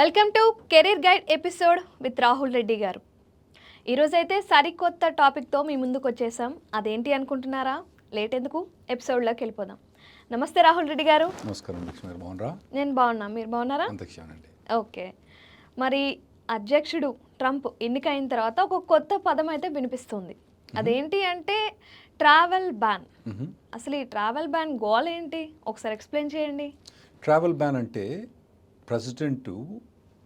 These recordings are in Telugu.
Welcome to career guide episode with Rahul Reddy గారు. ఈరోజైతే సరికొత్త టాపిక్తో మీ ముందుకు వచ్చేసాం. అదేంటి అనుకుంటున్నారా? లేట్ ఎందుకు, ఎపిసోడ్లోకి వెళ్ళిపోదాం. నమస్తే రాహుల్ రెడ్డి గారు. నమస్కారం. నేను బాగున్నా, మీరు బాగున్నారా? ఓకే. మరి అధ్యక్షుడు ట్రంప్ ఎన్నికైన తర్వాత ఒక కొత్త పదం అయితే వినిపిస్తుంది. అదేంటి అంటే ట్రావెల్ బ్యాన్. అసలు ఈ ట్రావెల్ బ్యాన్ గోల్ ఏంటి, ఒకసారి ఎక్స్ప్లెయిన్ చేయండి. ట్రావెల్ బ్యాన్ అంటే ప్రెసిడెంట్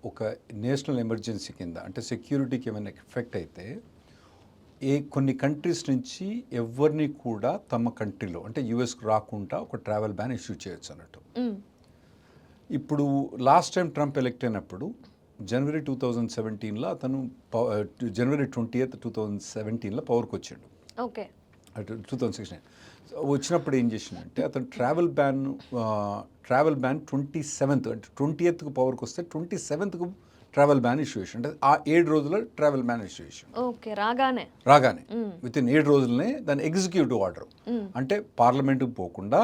ఒక నేషనల్ ఎమర్జెన్సీ కింద, అంటే సెక్యూరిటీకి ఏమైనా ఎఫెక్ట్ అయితే కొన్ని కంట్రీస్ నుంచి ఎవరిని కూడా తమ కంట్రీలో అంటే యుఎస్కి రాకుండా ఒక ట్రావెల్ బ్యాన్ ఇష్యూ చేయొచ్చు అన్నట్టు. ఇప్పుడు లాస్ట్ టైం ట్రంప్ ఎలెక్ట్ అయినప్పుడు జనవరి 2017లో అతను జనవరి 20th 2017లో పవర్కి వచ్చాడు. ఓకే. 2016 వచ్చినప్పుడు ఏం చేసిందంటే అతను ట్రావెల్ బ్యాన్ 27th అంటే 20th పవర్కి వస్తే 27th ట్రావెల్ బ్యాన్ ఇష్యూ చేసి, అంటే ఆ 7 రోజుల ట్రావెల్ బ్యాన్ ఇష్యూ చేసి రాగానే విత్ ఇన్ 7 రోజులనే దాని ఎగ్జిక్యూటివ్ ఆర్డర్, అంటే పార్లమెంట్కి పోకుండా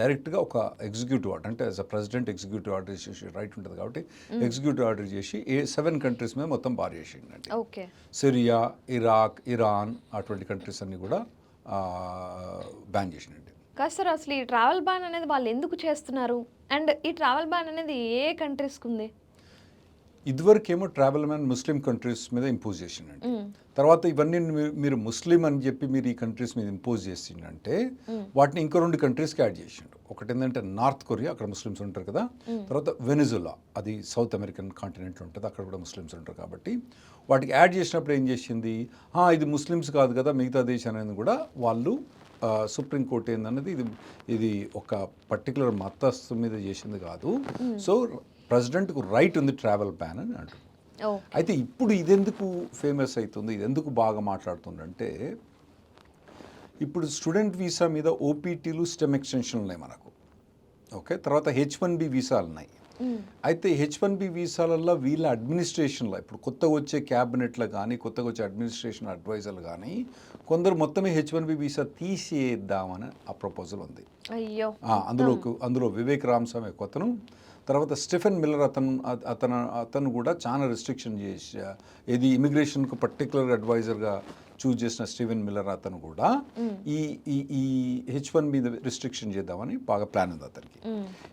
డైరెక్ట్గా ఒక ఎగ్జిక్యూటివ్ ఆర్డర్, అంటే as a president executive order చేసి రైట్ ఉంటుంది కాబట్టి ఎగ్జిక్యూటివ్ ఆర్డర్ చేసి 7 కంట్రీస్ మీద మొత్తం బార్ చేసిందండి. సిరియా, ఇరాక్, ఇరాన్ అటువంటి కంట్రీస్ అన్ని కూడా బ్యాన్ చేసినండి. సార్, అసలు ఈ ట్రావెల్ బ్యాన్ అనేది వాళ్ళు ఎందుకు చేస్తున్నారు, అండ్ ఈ ట్రావెల్ బ్యాన్ అనేది ఏ కంట్రీస్కి ఉంది? ఇదివరకేమో ట్రావెల్ బ్యాన్ ముస్లిం కంట్రీస్ మీద ఇంపోజ్ చేసిందండి. తర్వాత ఇవన్నీ మీరు ముస్లిం అని చెప్పి మీరు ఈ కంట్రీస్ మీద ఇంపోజ్ చేసిందంటే వాటిని ఇంకో 2 కంట్రీస్కి యాడ్ చేసిండు. ఒకటి ఏంటంటే నార్త్ కొరియా, అక్కడ ముస్లిమ్స్ ఉంటారు కదా. తర్వాత వెనిజులా, అది సౌత్ అమెరికన్ కాంటినెంట్ ఉంటుంది, అక్కడ కూడా ముస్లిమ్స్ ఉంటారు. కాబట్టి వాటికి యాడ్ చేసినప్పుడు ఏం చేసింది, ఇది ముస్లిమ్స్ కాదు కదా మిగతా దేశం అనేది కూడా వాళ్ళు సుప్రీంకోర్టు ఏందన్నది ఇది ఒక పర్టికులర్ మతస్థు మీద చేసింది కాదు. సో ప్రెసిడెంట్కు రైట్ ఉంది ట్రావెల్ బ్యాన్ అని అంటుంది. అయితే ఇప్పుడు ఇదెందుకు ఫేమస్ అవుతుంది, ఇది ఎందుకు బాగా మాట్లాడుతుందంటే ఇప్పుడు స్టూడెంట్ వీసా మీద ఓపీటీలు, స్టెమ్ ఎక్స్టెన్షన్లు ఉన్నాయి మనకు. ఓకే. తర్వాత H1B వీసాలు ఉన్నాయి. అయితే H1B వీసాలలో వీళ్ళ అడ్మినిస్ట్రేషన్లో ఇప్పుడు కొత్తగా వచ్చే క్యాబినెట్లో కానీ కొత్తగా వచ్చే అడ్మినిస్ట్రేషన్ అడ్వైజర్లు కానీ కొందరు మొత్తమే H1B వీసా తీసేద్దామని ఆ ప్రపోజల్ ఉంది. అందులో వివేక్ రామస్వామి కొత్తను, తర్వాత స్టీఫెన్ మిల్లర్ అతను కూడా చాలా రిస్ట్రిక్షన్ చేసి, ఇది ఇమిగ్రేషన్కు పర్టికులర్ అడ్వైజర్గా చూజ్ చేసిన స్టీఫెన్ మిల్లర్ అతను కూడా ఈ H1 మీద రిస్ట్రిక్షన్ చేద్దామని బాగా ప్లాన్ ఉంది అతనికి.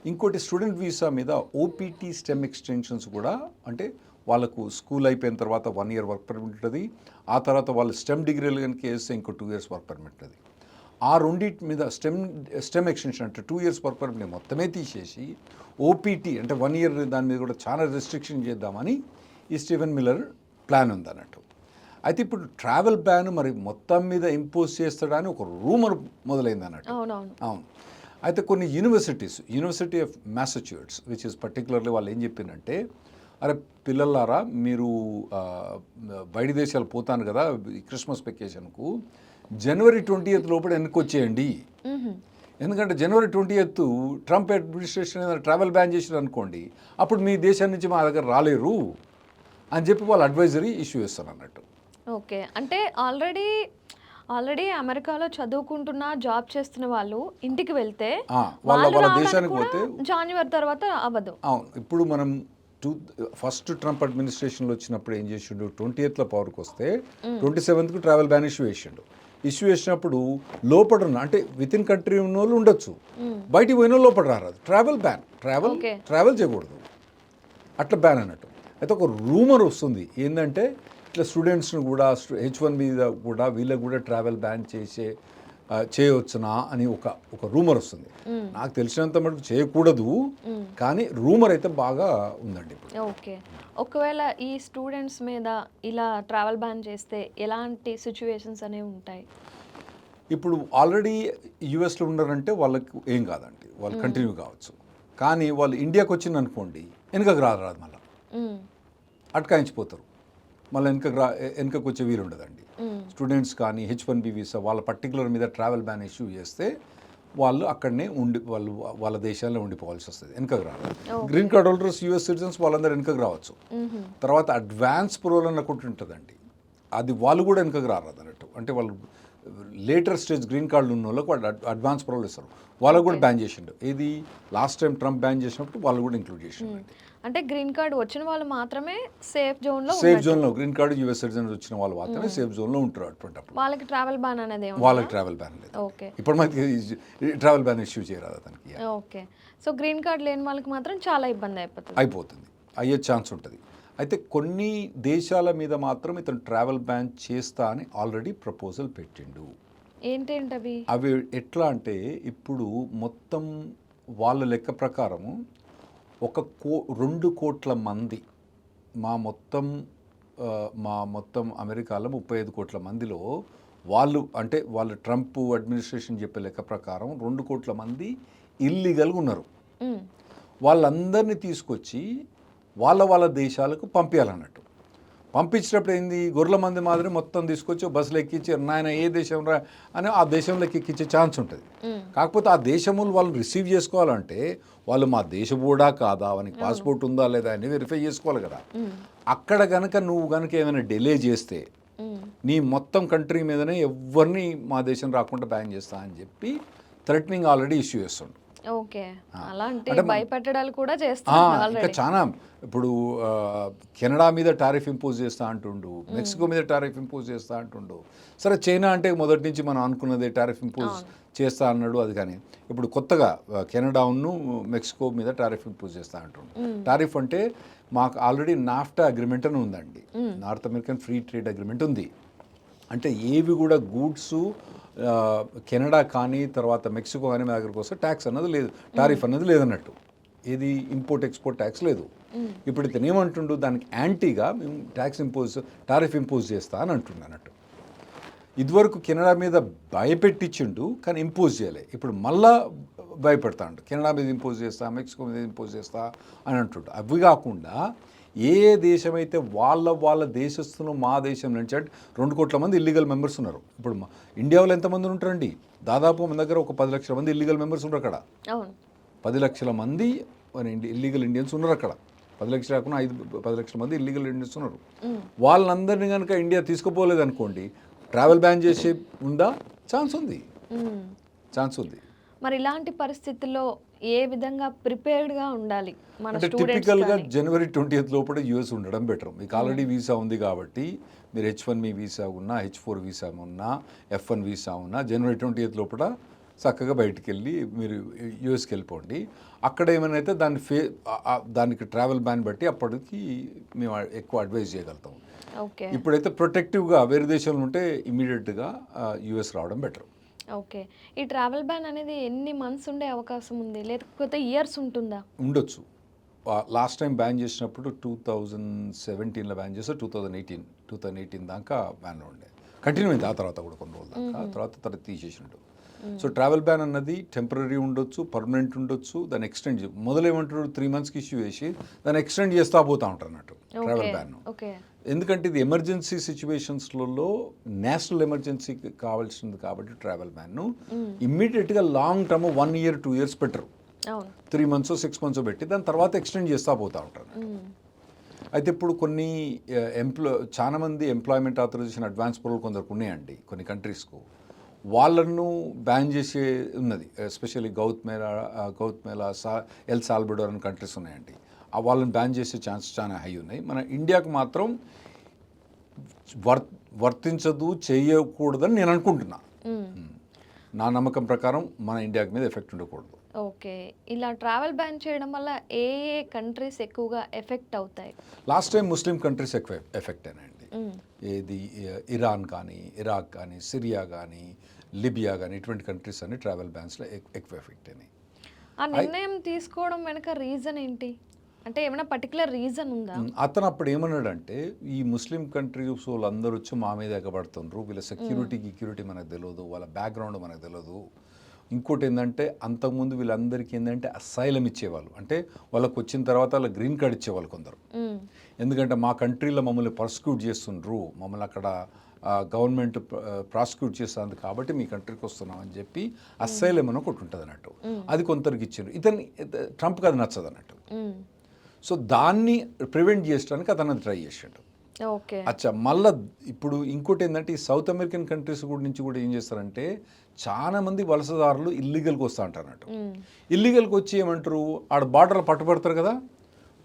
ఇంకోటి స్టూడెంట్ వీసా మీద ఓపీటీ, స్టెమ్ ఎక్స్టెన్షన్స్ కూడా, అంటే వాళ్ళకు స్కూల్ అయిపోయిన తర్వాత 1 year వర్క్ పర్మిట్ ఉంటుంది. ఆ తర్వాత వాళ్ళు స్టెమ్ డిగ్రీలు కనుక వేస్తే ఇంకో 2 years వర్క్ పర్మిట్ ఉంటుంది. ఆ రెండింటి మీద స్టెమ్ ఎక్స్టెన్షన్ అంటే 2 years వర్క్ పర్మిట్ని మొత్తమే తీసేసి ఓపీటీ అంటే 1 year దాని మీద కూడా చాలా రిస్ట్రిక్షన్ చేద్దామని ఈ స్టీఫెన్ మిల్లర్ ప్లాన్ ఉంది అన్నట్టు. అయితే ఇప్పుడు ట్రావెల్ బ్యాన్ మరి మొత్తం మీద ఇంపోజ్ చేస్తాడని ఒక రూమర్ మొదలైంది అన్నట్టు. అవును. అయితే కొన్ని university of Massachusetts which is particularly వాళ్ళు ఏం చెప్పిందంటే, అరే పిల్లలారా, మీరు బయట దేశాలు పోతాను కదా క్రిస్మస్ వెకేషన్కు, జనవరి 20th లోపల వెనక్కొచ్చేయండి. ఎందుకంటే జనవరి 20th ట్రంప్ అడ్మినిస్ట్రేషన్ ఏదైనా ట్రావెల్ బ్యాన్ చేసారు అనుకోండి, అప్పుడు మీ దేశం నుంచి మా దగ్గర రాలేరు అని చెప్పి వాళ్ళు అడ్వైజరీ ఇష్యూ చేస్తారు అన్నట్టు. ఓకే. అంటే ఆల్రెడీ అమెరికాలో చదువుకుంటున్న, జాబ్ చేస్తున్న వాళ్ళు ఇంటికి వెళ్తే వాళ్ళ దేశానికి పోతే జనవరి తర్వాత అవ్వదు. అవును. ఇప్పుడు మనం ఫస్ట్ ట్రంప్ అడ్మినిస్ట్రేషన్లో వచ్చినప్పుడు ఏం చేసిండు, 20th పవర్కి వస్తే 27th ట్రావెల్ బ్యాన్ ఇష్యూ చేసినప్పుడు లోపల అంటే విత్ ఇన్ కంట్రీ ఉన్న వాళ్ళు ఉండొచ్చు, బయటికి పోయిన లోపల రారాదు. ట్రావెల్ బ్యాన్, ట్రావెల్ చేయకూడదు, అట్లా బ్యాన్ అన్నట్టు. అయితే ఒక రూమర్ వస్తుంది ఏంటంటే ఇట్లా స్టూడెంట్స్ని కూడా H1 మీద కూడా వీళ్ళకి కూడా ట్రావెల్ బ్యాన్ చేయవచ్చునా అని ఒక రూమర్ వస్తుంది. నాకు తెలిసినంత మటుకు చేయకూడదు, కానీ రూమర్ అయితే బాగా ఉందండి ఇప్పుడు. ఓకే. ఒకవేళ ఈ స్టూడెంట్స్ మీద ఇలా ట్రావెల్ బ్యాన్ చేస్తే ఎలాంటి సిచ్యువేషన్స్ అనేవి ఉంటాయి? ఇప్పుడు ఆల్రెడీ యూఎస్లో ఉన్నారంటే వాళ్ళకి ఏం కాదండి, వాళ్ళు కంటిన్యూ కావచ్చు. కానీ వాళ్ళు ఇండియాకి వచ్చింది అనుకోండి, వెనుకకు రాదు మళ్ళీ అటకాయించిపోతారు, మళ్ళీ వెనుకకు వచ్చే వీలు ఉండదండి. స్టూడెంట్స్ కానీ H1B వీసా వాళ్ళ పర్టికులర్ మీద ట్రావెల్ బ్యాన్ ఇష్యూ చేస్తే వాళ్ళు అక్కడనే వాళ్ళ దేశాల్లో ఉండిపోవాల్సి వస్తుంది, వెనుకకు రాదు. Green card holders, US citizens వాళ్ళందరూ వెనుకకు రావచ్చు. తర్వాత అడ్వాన్స్ ప్రోల్ అన్న ఒకటి ఉంటుందండి, అది వాళ్ళు కూడా వెనుకకు రారాదు అన్నట్టు. అంటే వాళ్ళు లేటర్ స్టేజ్ గ్రీన్ కార్డులు ఉన్న వాళ్ళకి వాళ్ళు అడ్వాన్స్ ప్రోల్ ఇస్తారు, వాళ్ళకు కూడా బ్యాన్ చేసిండు. ఇది లాస్ట్ టైం ట్రంప్ బ్యాన్ చేసినప్పుడు వాళ్ళు కూడా ఇంక్లూడ్ చేసిండు. అంటే గ్రీన్ కార్డ్ వచ్చిన వాళ్ళు మాత్రమే సేఫ్ జోన్లో సేఫ్ జోన్లో గ్రీన్ కార్డు యూఎస్ సిటిజన్స్ వచ్చిన వాళ్ళు మాత్రమే సేఫ్ జోన్లో ఉంటారు. అటువంటి వాళ్ళకి ట్రావెల్ బ్యాన్ అనేది వాళ్ళకి ట్రావెల్ బ్యాన్ లేదు. ఓకే, ఇప్పుడు మనకి ట్రావెల్ బ్యాన్ ఇష్యూ చేయరాదు అతనికి. ఓకే. సో గ్రీన్ కార్డ్ లేని వాళ్ళకి మాత్రం చాలా ఇబ్బంది అయిపోతుంది, అయ్యే ఛాన్స్ ఉంటుంది. అయితే కొన్ని దేశాల మీద మాత్రం ఇతను ట్రావెల్ బ్యాన్ చేస్తా అని ఆల్రెడీ ప్రపోజల్ పెట్టిండు. ఏంటేంటవి? అవి ఎట్లా అంటే ఇప్పుడు మొత్తం వాళ్ళ లెక్క ప్రకారము 2 కోట్ల మంది మా మొత్తం అమెరికాలో 35 కోట్ల మందిలో వాళ్ళు ట్రంప్ అడ్మినిస్ట్రేషన్ చెప్పే లెక్క ప్రకారం 2 కోట్ల మంది ఇల్లీగల్గా ఉన్నారు. వాళ్ళందరినీ తీసుకొచ్చి వాళ్ళ దేశాలకు పంపించాలన్నట్టు. పంపించినప్పుడు ఏంది, గొర్రెల మంది మాదిరి మొత్తం తీసుకొచ్చి బస్సులు ఎక్కించి నాయన ఏ దేశం రా అని ఆ దేశంలోకి ఎక్కించే ఛాన్స్ ఉంటుంది. కాకపోతే ఆ దేశములు వాళ్ళు రిసీవ్ చేసుకోవాలంటే వాళ్ళు మా దేశపోడా కాదా, వానికి పాస్పోర్ట్ ఉందా లేదా అని వెరిఫై చేసుకోవాలి కదా. అక్కడ నువ్వు కనుక ఏమైనా డిలే చేస్తే నీ మొత్తం కంట్రీ మీదనే ఎవరిని మా దేశం రాకుండా బ్యాన్ చేస్తా అని చెప్పి థ్రెటనింగ్ ఆల్రెడీ ఇష్యూ చేస్తుండు. ఓకే, అలాంటి భయపెట్టడాలు కూడా చేస్తున్నారు. ఇంకా చాలా ఇప్పుడు కెనడా మీద టారిఫ్ ఇంపోజ్ చేస్తా అంటుండు, మెక్సికో మీద టారిఫ్ ఇంపోజ్ చేస్తా అంటుండు. సరే చైనా అంటే మొదటి నుంచి మనం అనుకున్నదే టారిఫ్ ఇంపోజ్ చేస్తా అన్నాడు. అది కానీ ఇప్పుడు కొత్తగా కెనడాను మెక్సికో మీద టారిఫ్ ఇంపోజ్ చేస్తా అంటుండు. టారిఫ్ అంటే మాకు ఆల్రెడీ నాఫ్టా అగ్రిమెంట్ అని ఉందండి, north American free trade agreement ఉంది. అంటే ఏవి కూడా గూడ్స్ కెనడా కానీ తర్వాత మెక్సికో కానీ మా దగ్గరకు వస్తే ట్యాక్స్ అన్నది లేదు, టారిఫ్ అన్నది లేదన్నట్టు. ఇది ఇంపోర్ట్ ఎక్స్పోర్ట్ ట్యాక్స్ లేదు. ఇప్పుడు ఇతను ఏమంటుండు, దానికి యాంటీగా మేము టారిఫ్ ఇంపోజ్ చేస్తా అని అంటుండు అన్నట్టు. ఇదివరకు కెనడా మీద భయపెట్టించిండు కానీ ఇంపోజ్ చేయలే, ఇప్పుడు మళ్ళా భయపెడతా అంటు కెనడా మీద ఇంపోజ్ చేస్తా, మెక్సికో మీద ఇంపోజ్ చేస్తా అని అంటుండు. అవి కాకుండా ఏ దేశమైతే వాళ్ళ దేశస్తులు మా దేశం నుంచి అంటే 2 కోట్ల మంది ఇల్లీగల్ మెంబర్స్ ఉన్నారు. ఇప్పుడు ఇండియాలో ఎంతమంది ఉంటారండి, దాదాపు మన దగ్గర ఒక 10 లక్షల మంది ఇల్లీగల్ మెంబర్స్ ఉన్నారు అక్కడ. 10 లక్షల మంది ఇల్లీగల్ ఇండియన్స్ ఉన్నారు అక్కడ. 10 లక్షలు కాకుండా 10 లక్షల మంది ఇల్లీగల్ ఇండియన్స్ ఉన్నారు. వాళ్ళందరినీ కనుక ఇండియా తీసుకుపోలేదు అనుకోండి, ట్రావెల్ బ్యాన్ చేసే ఉందా? ఛాన్స్ ఉంది. మరి ఇలాంటి పరిస్థితుల్లో ఏ విధంగా ప్రిపేర్డ్గా ఉండాలి మన అంటే టిపికల్గా జనవరి 20th లోపల యూఎస్ ఉండడం బెటర్. మీకు ఆల్రెడీ వీసా ఉంది కాబట్టి మీరు H1B వీసా ఉన్నా, H4 వీసా ఉన్నా, F1 వీసా ఉన్నా జనవరి 20th లోపల చక్కగా బయటికి వెళ్ళి మీరు యూఎస్కి వెళ్ళిపోండి. అక్కడ ఏమైనా అయితే దానికి ట్రావెల్ బ్యాన్ బట్టి అప్పటికి మేము ఎక్కువ అడ్వైజ్ చేయగలుగుతాం. ఇప్పుడైతే ప్రొటెక్టివ్గా వేరే దేశంలో ఉంటే ఇమీడియట్గా యూఎస్ రావడం బెటర్. ఓకే, ఈ ట్రావెల్ బ్యాన్ అనేది ఎన్ని మంత్స్ ఉండే అవకాశం ఉంది, లేకపోతే ఇయర్స్ ఉంటుందా? ఉండొచ్చు. లాస్ట్ టైం బ్యాన్ చేసినప్పుడు 2017లో బ్యాన్ చేస్తే 2018 దాకా బ్యాన్ ఉండే, కంటిన్యూ అయింది. ఆ తర్వాత కూడా కొన్ని రోజులు దాకా తర్వాత తీసేసిండు. సో ట్రావెల్ బ్యాన్ అన్నది టెంపరీ ఉండొచ్చు, పర్మనెంట్ ఉండొచ్చు. దాన్ని ఎక్స్టెండ్ మొదలేమంటారు 3 monthsకి ఇష్యూ చేసి దాన్ని ఎక్స్టెండ్ చేస్తూ పోతా ఉంటారు అన్నట్టు ట్రావెల్ బ్యాన్. ఎందుకంటే ఇది ఎమర్జెన్సీ సిచ్యువేషన్స్లలో నేషనల్ ఎమర్జెన్సీకి కావాల్సింది కాబట్టి ట్రావెల్ బ్యాన్ను ఇమ్మీడియట్గా లాంగ్ టర్మ్ 1 year 2 years పెట్టరు, 3 months 6 months పెట్టి దాని తర్వాత ఎక్స్టెండ్ చేస్తూ పోతూ ఉంటారు. అయితే ఇప్పుడు కొన్ని చాలా మంది ఎంప్లాయ్మెంట్ ఆథరైజేషన్ అడ్వాన్స్ పరోల్ కొందరికి ఉన్నాయండి కొన్ని కంట్రీస్కు. వాళ్ళను బ్యాన్ చేసే ఉన్నది, ఎస్పెషల్లీ గౌతమేలా ఎల్ సాల్వడోర్ అనే కంట్రీస్ ఉన్నాయండి. వాళ్ళని బ్యాన్ చేసే ఛాన్స్ చాలా హై ఉన్నాయి. మన ఇండియాకు మాత్రం వర్తించదు, చేయకూడదని నేను అనుకుంటున్నా. నా నమ్మకం ప్రకారం మన ఇండియాకి మీద ఎఫెక్ట్ ఉండకూడదు. ఓకే, ఇలా ట్రావెల్ బ్యాన్ చేయడం వల్ల ఏ కంట్రీస్ ఎక్కువగా ఎఫెక్ట్ అవుతాయి? లాస్ట్ టైం ముస్లిం కంట్రీస్ ఎక్కువ ఎఫెక్ట్ అయినాయండి. ఏది ఇరాన్ కానీ, ఇరాక్ కానీ, సిరియా కానీ, లిబియా కానీ ఇటువంటి కంట్రీస్ అన్ని ట్రావెల్ బ్యాన్స్లో ఎక్కువ ఎఫెక్ట్ అయినాయి. ఆ నిర్ణయం తీసుకోవడం వెనక రీజన్ ఏంటి, అంటే ఏమైనా పర్టికులర్ రీజన్ ఉందా? అతను అప్పుడు ఏమన్నాడంటే ఈ ముస్లిం కంట్రీస్ వాళ్ళందరూ వచ్చి మా మీద ఎగబడుతుండ్రు, వీళ్ళ సెక్యూరిటీ మనకు తెలియదు, వాళ్ళ బ్యాక్గ్రౌండ్ మనకు తెలియదు. ఇంకోటి ఏంటంటే అంతకుముందు వీళ్ళందరికీ ఏంటంటే అసైలం ఇచ్చేవాళ్ళు, అంటే వాళ్ళకి వచ్చిన తర్వాత వాళ్ళ గ్రీన్ కార్డ్ ఇచ్చేవాళ్ళు కొందరు. ఎందుకంటే మా కంట్రీలో మమ్మల్ని ప్రాసిక్యూట్ చేస్తుండ్రు, మమ్మల్ని అక్కడ గవర్నమెంట్ ప్రాసిక్యూట్ చేస్తుంది కాబట్టి మీ కంట్రీకి వస్తున్నాం అని చెప్పి అసైలం అని ఒకటి ఉంటుంది అన్నట్టు. అది కొందరికి ఇచ్చారు. ట్రంప్కి అది నచ్చదు అన్నట్టు. సో దాన్ని ప్రివెంట్ చేయడానికి అతను ట్రై చేసాడు. అచ్చా, మళ్ళీ ఇప్పుడు ఇంకోటి ఏంటంటే ఈ సౌత్ అమెరికన్ కంట్రీస్ నుంచి కూడా ఏం చేస్తారంటే చాలా మంది వలసదారులు ఇల్లీగల్కి వస్తూ ఉంటారు అన్నట్టు. ఇల్లీగల్కి వచ్చి ఏమంటారు, ఆడ బార్డర్లు పట్టుబడతారు కదా,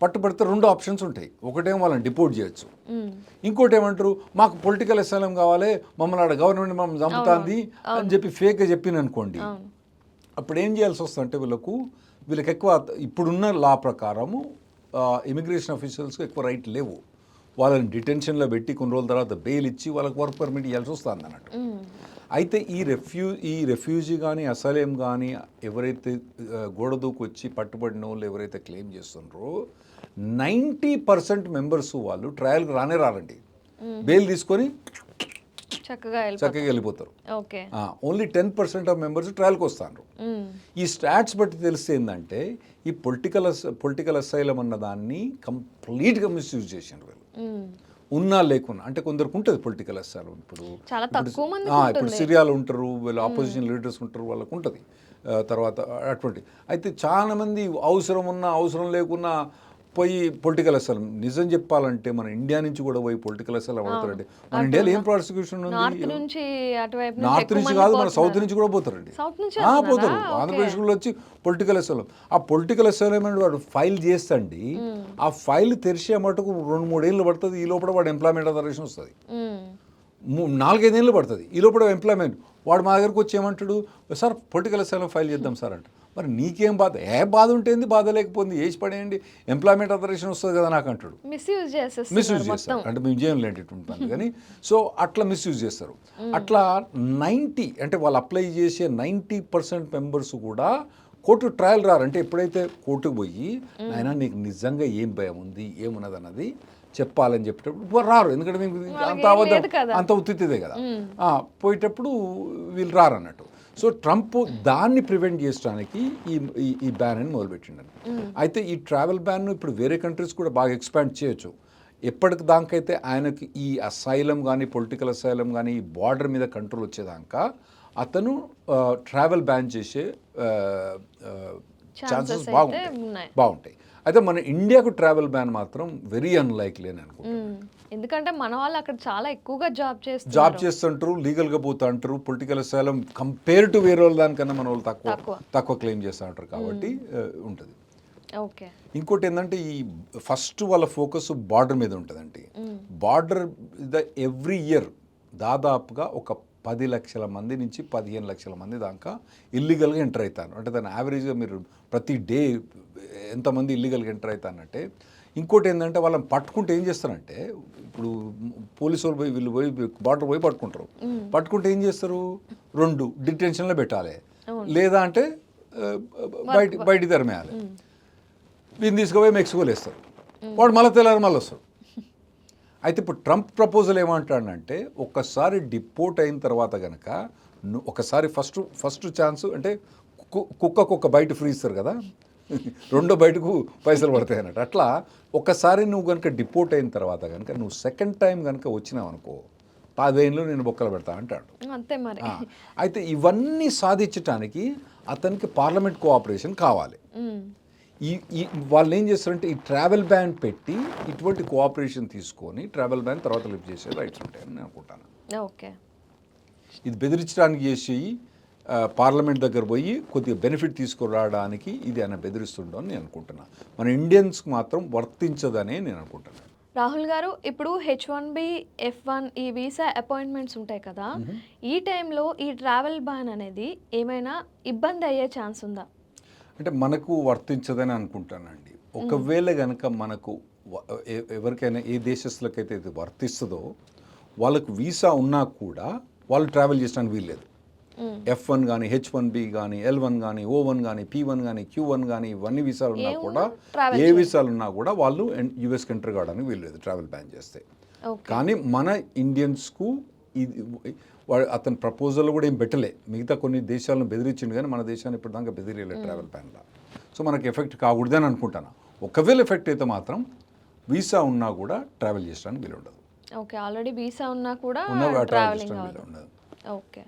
పట్టుబడితే 2 ఆప్షన్స్ ఉంటాయి. ఒకటేమో వాళ్ళని డిపోర్ట్ చేయొచ్చు, ఇంకోటి ఏమంటారు మాకు పొలిటికల్ అసైలం కావాలి, మమ్మల్ని ఆడ గవర్నమెంట్ మమ్మల్ని చంపుతుంది అని చెప్పి ఫేక్గా చెప్పిన అనుకోండి, అప్పుడు ఏం చేయాల్సి వస్తుందంటే వీళ్ళకి ఎక్కువ ఇప్పుడున్న లా ప్రకారము ఇమిగ్రేషన్ ఆఫీసర్స్కి ఎక్కువ రైట్ లేవు. వాళ్ళని డిటెన్షన్లో పెట్టి కొన్ని రోజుల తర్వాత బెయిల్ ఇచ్చి వాళ్ళకి వర్క్ పర్మిట్ ఇవ్వాల్సి వస్తుంది అన్నట్టు. అయితే ఈ రెఫ్యూజీ కానీ అసలేం కానీ ఎవరైతే గోడ దూకు వచ్చి పట్టుబడిన వాళ్ళు ఎవరైతే క్లెయిమ్ చేస్తున్నారో 90% మెంబర్స్ వాళ్ళు ట్రయల్కి రారండి. బెయిల్ తీసుకొని చక్కగా వెళ్ళిపోతారు. ఓకే, ఓన్లీ 10% ఆఫ్ మెంబర్స్ ట్రయల్కి వస్తారు. ఈ స్టాట్స్ బట్టి తెలిస్తే ఏంటంటే ఈ పొలిటికల్ అసైలం అన్న దాన్ని కంప్లీట్గా మిస్యూజ్ చేశారు వీళ్ళు. ఉన్నా లేకున్నా, అంటే కొందరికి ఉంటుంది పొలిటికల్ అసైలం. ఇప్పుడు సిరియాలో ఉంటారు, వీళ్ళు ఆపోజిషన్ లీడర్స్ ఉంటారు, వాళ్ళకు ఉంటుంది. తర్వాత అటువంటి అయితే చాలా మంది అవసరం ఉన్నా అవసరం లేకున్నా పోయి పొలిటికల్ అసైలం. నిజం చెప్పాలంటే మన ఇండియా నుంచి కూడా పోయి పొలిటికల్ అసైలం పడతారండి. మన ఇండియాలో ఏం ప్రాసిక్యూషన్ ఉంది? నార్త్ నుంచి కాదు, మన సౌత్ నుంచి కూడా పోతారండి. పోతారు. ఆంధ్రప్రదేశ్లో వచ్చి పొలిటికల్ అసైలం. ఆ పొలిటికల్ అసైలం అని వాడు ఫైల్ చేస్తండి. ఆ ఫైల్ తెరిచే మటుకు 2-3 ఏళ్ళు పడుతుంది. ఈ లోపల వాడు ఎంప్లాయ్మెంట్ అథరైజేషన్ వస్తుంది. 4-5 ఏళ్ళు పడుతుంది. ఈ లోపల ఎంప్లాయ్మెంట్ వాడు మా దగ్గరకు వచ్చి ఏమంటాడు, సార్ పొలిటికల్ అసైలం ఫైల్ చేద్దాం సార్ అంట. మరి నీకేం బాధ? బాధ ఉంటేంది, బాధ లేకపోయింది, వేసి పడేయండి, ఎంప్లాయ్మెంట్ అథరైజేషన్ వస్తుంది కదా నాకు అంటాడు. మిస్యూజ్ చేస్తారు. అంటే మేము చేయలేంటి పని కానీ. సో అట్లా మిస్యూజ్ చేస్తారు. అట్లా 90 అంటే వాళ్ళు అప్లై చేసే 90% మెంబర్స్ కూడా కోర్టు ట్రయల్ రారు. అంటే ఎప్పుడైతే కోర్టుకు పోయి అయినా నీకు నిజంగా ఏం భయం ఉంది, ఏమున్నది అన్నది చెప్పాలని చెప్పేటప్పుడు రారు. ఎందుకంటే మీకు అంత ఉత్తిదే కదా. పోయేటప్పుడు వీళ్ళు రారు అన్నట్టు. సో ట్రంప్ దాన్ని ప్రివెంట్ చేయడానికి ఈ బ్యాన్ అని మొదలుపెట్టిండను. అయితే ఈ ట్రావెల్ బ్యాన్ ఇప్పుడు వేరే కంట్రీస్ కూడా బాగా ఎక్స్పాండ్ చేయొచ్చు. ఎప్పటికి దాకైతే ఆయనకి ఈ అసైలం కానీ పొలిటికల్ అసైలం కానీ ఈ బార్డర్ మీద కంట్రోల్ వచ్చేదాకా అతను ట్రావెల్ బ్యాన్ చేసే ఛాన్సెస్ బాగుంటాయి. అయితే మన ఇండియాకు ట్రావెల్ బ్యాన్ మాత్రం వెరీ అన్లైక్లీ అని అనుకుంటున్నాను. ఎందుకంటే మన వాళ్ళు అక్కడ చాలా ఎక్కువగా జాబ్ చేస్తుంటారు, లీగల్గా పోతా అంటారు. పొలిటికల్ అసైలం కంపేర్ టు వేరే వాళ్ళ దానికన్నా మన వాళ్ళు తక్కువ క్లెయిమ్ చేస్తూ ఉంటారు కాబట్టి ఉంటుంది. ఓకే, ఇంకోటి ఏంటంటే ఈ ఫస్ట్ వాళ్ళ ఫోకస్ బార్డర్ మీద ఉంటుందండి. బార్డర్ ఎవ్రీ ఇయర్ దాదాపుగా ఒక 10 లక్షల మంది నుంచి 15 లక్షల మంది దాకా ఇల్లీగల్గా ఎంటర్ అవుతారు. అంటే దాని యావరేజ్గా మీరు ప్రతి డే ఎంతమంది ఇల్లీగల్గా ఎంటర్ అవుతానంటే. ఇంకోటి ఏంటంటే వాళ్ళని పట్టుకుంటే ఏం చేస్తారంటే, ఇప్పుడు పోలీసు వాళ్ళు వీళ్ళు పోయి బార్డర్ పోయి పట్టుకుంటారు. పట్టుకుంటే ఏం చేస్తారు, 2 డిటెన్షన్లో పెట్టాలి, లేదా అంటే బయటికి తరిమేయాలి. వీళ్ళని తీసుకుపోయి మెక్సికోలో వేస్తారు. వాడు మళ్ళీ తెల్లారి మళ్ళీ వస్తాడు. అయితే ఇప్పుడు ట్రంప్ ప్రపోజల్ ఏమంటాడంటే, ఒక్కసారి డిపోర్ట్ అయిన తర్వాత కనుక ఒకసారి ఫస్ట్ ఛాన్స్ అంటే కుక్కకు ఒక బయట ఫ్రీ ఇస్తారు కదా, 2వ బయటకు పైసలు పడతాయి అన్నట్టు. అట్లా ఒకసారి నువ్వు కనుక డిపోర్ట్ అయిన తర్వాత కనుక నువ్వు సెకండ్ టైం కనుక వచ్చినావు అనుకో 10 ఏళ్ళు నేను బొక్కలు పెడతా అంటాడు. అంతే మరి. అయితే ఇవన్నీ సాధించడానికి అతనికి పార్లమెంట్ కోఆపరేషన్ కావాలి. ఈ వాళ్ళు ఏం చేస్తారంటే ఈ ట్రావెల్ బ్యాన్ పెట్టి ఇటువంటి కోఆపరేషన్ తీసుకొని ట్రావెల్ బ్యాన్ తర్వాత లిఫ్ట్ చేసే రైట్స్ ఉంటాయని నేను అనుకుంటాను. ఓకే, ఇది బెదిరించడానికి చేసి పార్లమెంట్ దగ్గర పోయి కొద్దిగా బెనిఫిట్ తీసుకురావడానికి ఇది ఆయన బెదిరిస్తుండో అని నేను అనుకుంటున్నాను. మన ఇండియన్స్కి మాత్రం వర్తించదనే నేను అనుకుంటున్నాను. రాహుల్ గారు, ఇప్పుడు H1B, F1 ఈ వీసా అపాయింట్మెంట్స్ ఉంటాయి కదా, ఈ టైంలో ఈ ట్రావెల్ బ్యాన్ అనేది ఏమైనా ఇబ్బంది అయ్యే ఛాన్స్ ఉందా? అంటే మనకు వర్తించదని అనుకుంటానండి. ఒకవేళ కనుక మనకు ఎవరికైనా ఏ దేశస్తులకైతే ఇది వర్తిస్తుందో వాళ్ళకు వీసా ఉన్నా కూడా వాళ్ళు ట్రావెల్ చేయడానికి వీల్లేదు. F1 కానీ H1B కానీ L1 కానీ O1 కానీ P1 కానీ Q1 కానీ ఇవన్నీ వీసాలు ఉన్నా కూడా ఏ వీసాలు ఉన్నా కూడా వాళ్ళు యూఎస్కి ఎంటర్ కావడానికి వీల్లేదు ట్రావెల్ బ్యాన్ చేస్తే. కానీ మన ఇండియన్స్కు ఇది అతని ప్రపోజల్ కూడా ఏం పెట్టలే. మిగతా కొన్ని దేశాలను బెదిరించిండు కానీ మన దేశాన్ని ఇప్పుడు దాకా బెదిరియలేదు ట్రావెల్ బ్యాన్లో. సో మనకు ఎఫెక్ట్ కాకూడదు అని అనుకుంటాను. ఒకవేళ ఎఫెక్ట్ అయితే మాత్రం వీసా ఉన్నా కూడా ట్రావెల్ చేయడానికి వీలు ఉండదు. ఓకే, ఆల్రెడీ వీసా ఉన్నా కూడా ట్రావెల్ చేయడానికి వీలు ఉండదు. ఓకే,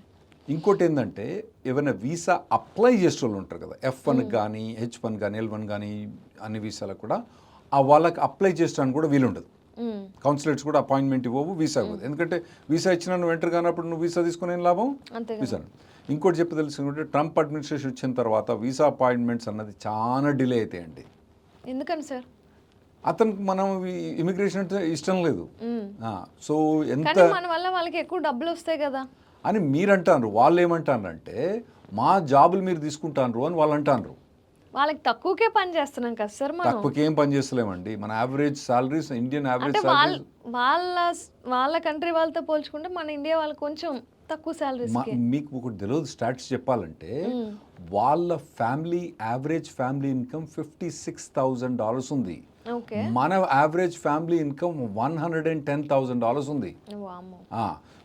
ఇంకోటి ఏంటంటే ఏమైనా వీసా అప్లై చేసే వాళ్ళు ఉంటారు కదా, F1 కానీ H1 కానీ L1 కానీ అన్ని వీసాలకు కూడా వాళ్ళకి అప్లై చేయడానికి కూడా వీలు ఉండదు. కౌన్సిలేట్స్ కూడా అపాయింట్మెంట్ ఇవ్వవు, వీసా ఇవ్వదు. ఎందుకంటే వీసా ఇచ్చినా నువ్వు ఎంటర్ కానప్పుడు నువ్వు వీసా తీసుకునే లాభం వీసా. ఇంకోటి చెప్పి తెలుసుకుంటే ట్రంప్ అడ్మినిస్ట్రేషన్ వచ్చిన తర్వాత వీసా అపాయింట్మెంట్స్ అన్నది చాలా డిలే అవుతాయండి. ఎందుకని సార్? అతనికి మనం ఇమిగ్రేషన్ అంటే ఇష్టం లేదు. సో ఎంత కానీ మన వల్ల వాళ్ళకి ఎక్కువ డబ్బులు వస్తాయి కదా అని మీరు అంటారు. వాళ్ళు ఏమంటారంటే మా జాబులు మీరు తీసుకుంటారు అని వాళ్ళు అంటారు. వాళ్ళకి తక్కువకే పని చేస్తున్నాం కదా సార్ మనం. తక్కువకి ఏం పని చేస్తలేమండి. మన యావరేజ్ సాలరీస్, ఇండియన్ యావరేజ్ అంటే సాలరీస్ వాళ్ళ కంట్రీ వాళ్ళతో పోల్చుకుంటే మన ఇండియా వాళ్ళు కొంచెం తక్కువ సాలరీస్ మీకు ఒకటి తెలియదు స్టాట్స్ చెప్పాలంటే వాళ్ళ ఫ్యామిలీ యావరేజ్ ఫ్యామిలీ ఇన్కమ్ $56,000 ఉంది. ఓకే. మన యావరేజ్ ఫ్యామిలీ ఇన్కమ్ $110,000 ఉంది. వామ్మో.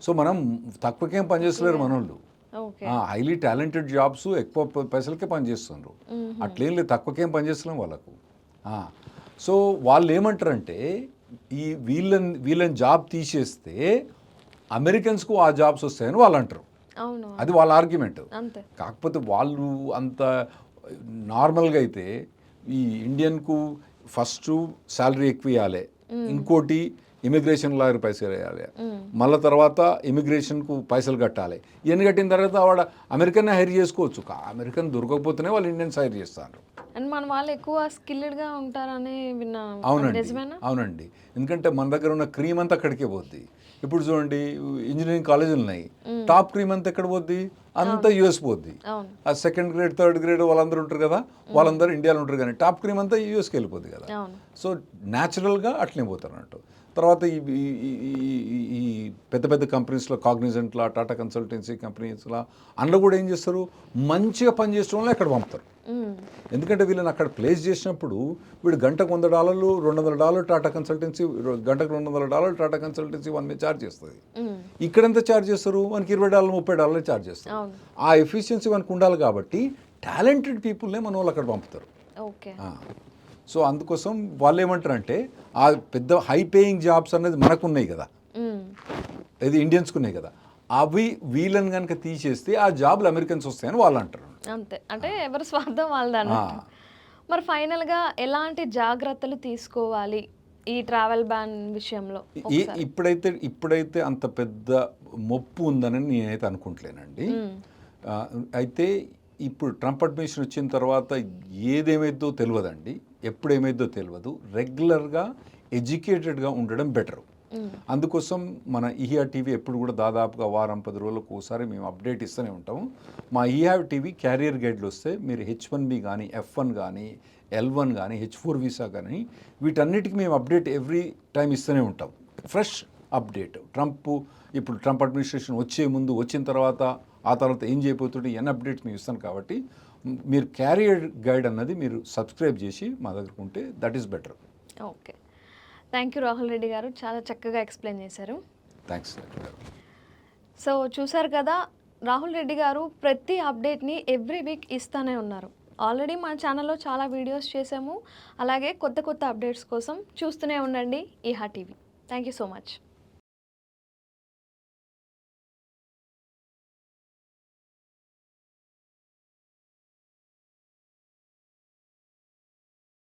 సో మనం తక్కువకేం పని చేస్తలేరు మనోళ్ళు. ఓకే. హైలీ టాలెంటెడ్ జాబ్స్ ఎక్కువ పైసలకే పనిచేస్తున్నారు. అట్లేం లేదు, తక్కువకేం పనిచేస్తున్నాం వాళ్ళకు. సో వాళ్ళు ఏమంటారంటే ఈ వీళ్ళని జాబ్ తీసేస్తే అమెరికన్స్కు ఆ జాబ్స్ వస్తాయని వాళ్ళు అంటారు. అవును. అది వాళ్ళ ఆర్గ్యుమెంట్. అంతే. కాకపోతే వాళ్ళు అంత నార్మల్గా అయితే ఈ ఇండియన్కు ఫస్ట్ శాలరీ ఎక్కువ ఇవ్వాలి, ఇంకోటి ఇమిగ్రేషన్ లాయర్ పైసలు వేయాలి, మళ్ళీ తర్వాత ఇమిగ్రేషన్కు పైసలు కట్టాలి. ఇవన్నీ కట్టిన తర్వాత వాడు అమెరికన్ హైర్ చేసుకోవచ్చు. అమెరికన్ దొరకకపోతేనే వాళ్ళు ఇండియన్స్ హైర్ చేస్తారు. అండ్ మన వాళ్ళు ఎక్కువ స్కిల్డ్గా ఉంటారని విన్నా. అవునండి, అవునండి. ఎందుకంటే మన దగ్గర ఉన్న క్రీమ్ అంతా అక్కడికే పోద్ది. ఇప్పుడు చూడండి ఇంజనీరింగ్ కాలేజీలు ఉన్నాయి, టాప్ క్రీమ్ అంతా ఎక్కడ పోద్ది? అంతా యూఎస్ పోద్ది. ఆ సెకండ్ గ్రేడ్, థర్డ్ గ్రేడ్ వాళ్ళందరూ ఉంటారు కదా, వాళ్ళందరూ ఇండియాలో ఉంటారు, కానీ టాప్ క్రీమ్ అంతా యూఎస్కి వెళ్ళిపోద్ది కదా. సో న్యాచురల్గా అట్లనే పోతారు అన్నట్టు. తర్వాత ఈ పెద్ద పెద్ద కంపెనీస్లో కాగ్నిజెంట్లా, టాటా కన్సల్టెన్సీ కంపెనీస్లా అందులో కూడా ఏం చేస్తారు, మంచిగా పనిచేసే వాళ్ళని అక్కడ పంపుతారు. ఎందుకంటే వీళ్ళని అక్కడ ప్లేస్ చేసినప్పుడు వీడు గంటకు $100, $200 టాటా కన్సల్టెన్సీ, గంటకు $200 టాటా కన్సల్టెన్సీ వన్ మీద ఛార్జ్ చేస్తుంది. ఇక్కడ ఎంత ఛార్జ్ చేస్తారు? మనకి $20, $30 ఛార్జ్ చేస్తారు. ఆ ఎఫిషియన్సీ మనకు ఉండాలి కాబట్టి టాలెంటెడ్ పీపుల్నే మన వాళ్ళు అక్కడ పంపుతారు. సో అందుకోసం వాళ్ళు ఏమంటారంటే ఆ పెద్ద హై పేయింగ్ జాబ్స్ అనేది మనకు ఉన్నాయి కదా, ఇది ఇండియన్స్కి ఉన్నాయి కదా, అవి వీళ్ళని కనుక తీసేస్తే ఆ జాబ్లు అమెరికన్స్ వస్తాయని వాళ్ళు అంటారు. అంతే. అంటే ఎవరి స్వార్థం వాళ్ళది. మరి ఫైనల్గా ఎలాంటి జాగ్రత్తలు తీసుకోవాలి ఈ ట్రావెల్ బ్యాన్ విషయంలో? ఇప్పుడైతే అంత పెద్ద మొప్పు ఉందని నేనైతే అనుకుంటలేనండి. అయితే ఇప్పుడు ట్రంప్ అడ్మినిస్ట్రేషన్ వచ్చిన తర్వాత ఏదేమైద్దో తెలియదండి, ఎప్పుడేమైద్దో తెలియదు. రెగ్యులర్గా ఎడ్యుకేటెడ్గా ఉండడం బెటరు. అందుకోసం మన ఈహా టీవీ ఎప్పుడు కూడా దాదాపుగా వారం 10 రోజులకు ఒకసారి మేము అప్డేట్ ఇస్తూనే ఉంటాము. మా ఈహా టీవీ క్యారియర్ గైడ్లు వస్తే మీరు H1B కానీ, F1 కానీ, L1 కానీ, H4 వీసా కానీ వీటన్నిటికీ మేము అప్డేట్ ఎవ్రీ టైం ఇస్తూనే ఉంటాం. Fresh update. ఇప్పుడు ట్రంప్ అడ్మినిస్ట్రేషన్ వచ్చే ముందు, వచ్చిన తర్వాత, ఆ తర్వాత ఏం చేయబోతుంటే ఎన్ని అప్డేట్స్ మేము ఇస్తాను. కాబట్టి మీరు క్యారియర్ గైడ్ అన్నది మీరు సబ్స్క్రైబ్ చేసి మా దగ్గరకు ఉంటే that is better. Okay. Thank you Rahul Reddy గారు, చాలా చక్కగా ఎక్స్ప్లెయిన్ చేశారు. థ్యాంక్స్. సో చూసారు కదా, రాహుల్ రెడ్డి గారు ప్రతి అప్డేట్ని ఎవ్రీ వీక్ ఇస్తూనే ఉన్నారు. ఆల్రెడీ మన ఛానల్లో చాలా వీడియోస్ చేసాము. అలాగే కొత్త కొత్త అప్డేట్స్ కోసం చూస్తూనే ఉండండి Eeha TV. Thank you so much.